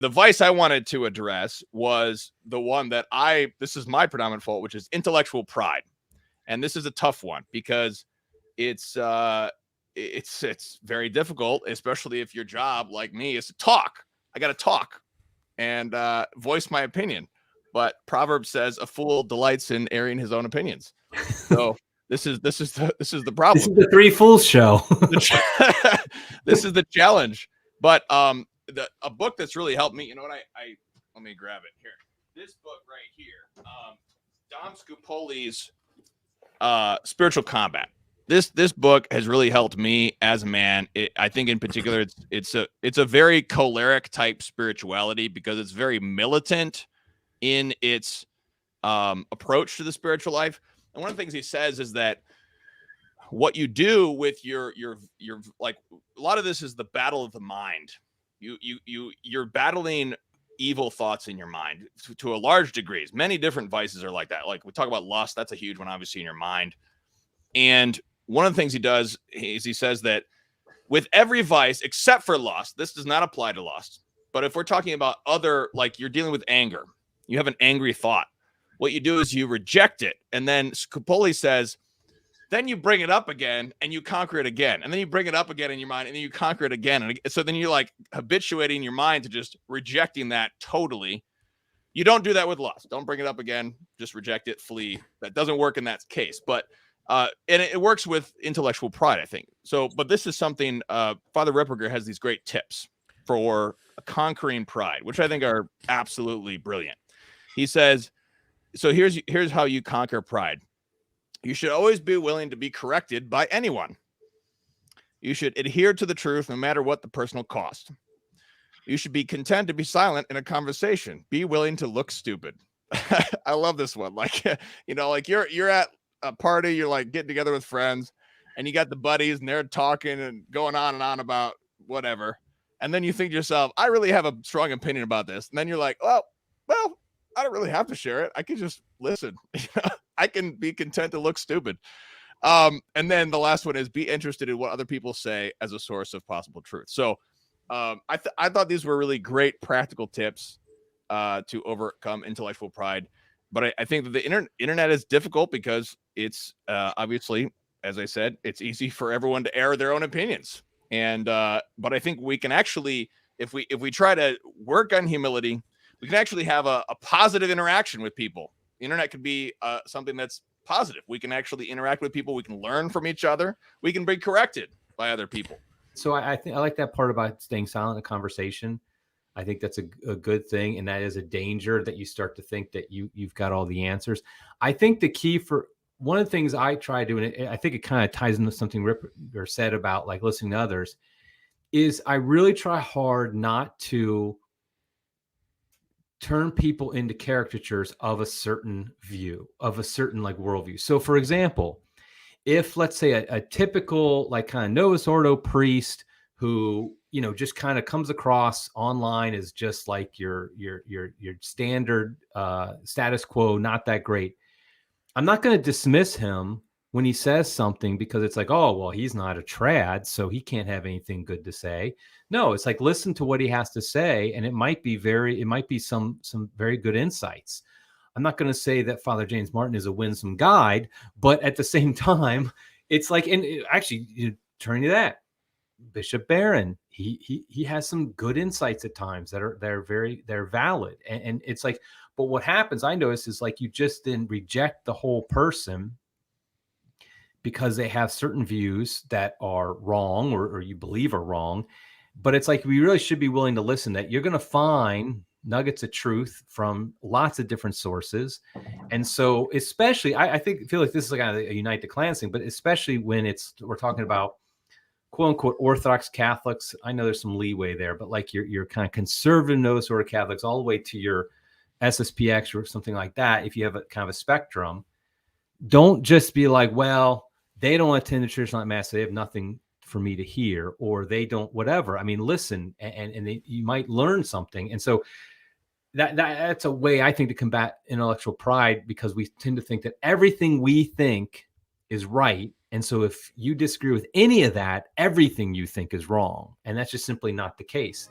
the vice I wanted to address was the one that this is my predominant fault, which is intellectual pride. And this is a tough one because it's very difficult, especially if your job, like me, is to talk. I got to talk and voice my opinion. But Proverbs says a fool delights in airing his own opinions. So this is the problem. This is the Three Fools show. This is the challenge. But a book that's really helped me, you know what? I let me grab it here. This book right here, Dom Scupoli's Spiritual Combat. This book has really helped me as a man. I think in particular, it's a very choleric type spirituality because it's very militant in its approach to the spiritual life. And one of the things he says is that what you do with your like, a lot of this is the battle of the mind. You're battling evil thoughts in your mind to a large degree. Many different vices are like that. Like we talk about lust, that's a huge one, obviously, in your mind. And one of the things he does is he says that with every vice, except for lust, this does not apply to lust. But if we're talking about other, like you're dealing with anger, you have an angry thought. What you do is you reject it. And then Scupoli says, then you bring it up again and you conquer it again. And then you bring it up again in your mind and then you conquer it again. And so then you're like habituating your mind to just rejecting that totally. You don't do that with lust. Don't bring it up again. Just reject it, flee. That doesn't work in that case. But and it works with intellectual pride, I think. So, but this is something Father Ripperger has these great tips for conquering pride, which I think are absolutely brilliant. He says, so here's how you conquer pride. You should always be willing to be corrected by anyone. You should adhere to the truth no matter what the personal cost. You should be content to be silent in a conversation. Be willing to look stupid. I love this one. Like, you know, like you're at a party, you're like getting together with friends and you got the buddies and they're talking and going on and on about whatever. And then you think to yourself, I really have a strong opinion about this. And then you're like, well, I don't really have to share it. I can just listen. I can be content to look stupid. And then the last one is be interested in what other people say as a source of possible truth. So I thought these were really great practical tips to overcome intellectual pride. But I think that the internet is difficult because it's obviously, as I said, it's easy for everyone to air their own opinions. And but I think we can actually, if we try to work on humility, we can actually have a positive interaction with people. The internet could be something that's positive. We can actually interact with people. We can learn from each other. We can be corrected by other people. So I think I like that part about staying silent in a conversation. I think that's a good thing. And that is a danger that you start to think that you've got all the answers. I think the key for one of the things I try to, and I think it kind of ties into something Ripper said about like listening to others, is I really try hard not to turn people into caricatures of a certain view, of a certain like worldview. So for example, if let's say a typical like kind of Novus Ordo priest who, you know, just kind of comes across online as just like your standard status quo, not that great, I'm not going to dismiss him when he says something because it's like, oh, well, he's not a trad, so he can't have anything good to say. No, it's like, listen to what he has to say. And it might be some very good insights. I'm not going to say that Father James Martin is a winsome guide, but at the same time, it's like, and actually turning to that, Bishop Barron, he has some good insights at times they're valid. And it's like, but what happens, I notice, is like, you just then reject the whole person because they have certain views that are wrong or you believe are wrong. But it's like, we really should be willing to listen, that you're going to find nuggets of truth from lots of different sources. And so especially, I feel like this is like kind of a Unite the Clans thing, but especially when we're talking about quote unquote Orthodox Catholics. I know there's some leeway there, but like your kind of conservative Novus Ordo Catholics all the way to your SSPX or something like that. If you have a kind of a spectrum, don't just be like, well, they don't attend the traditional mass, so they have nothing for me to hear, or they don't, whatever. I mean, listen, and you might learn something. And so that's a way, I think, to combat intellectual pride, because we tend to think that everything we think is right. And so if you disagree with any of that, everything you think is wrong. And that's just simply not the case.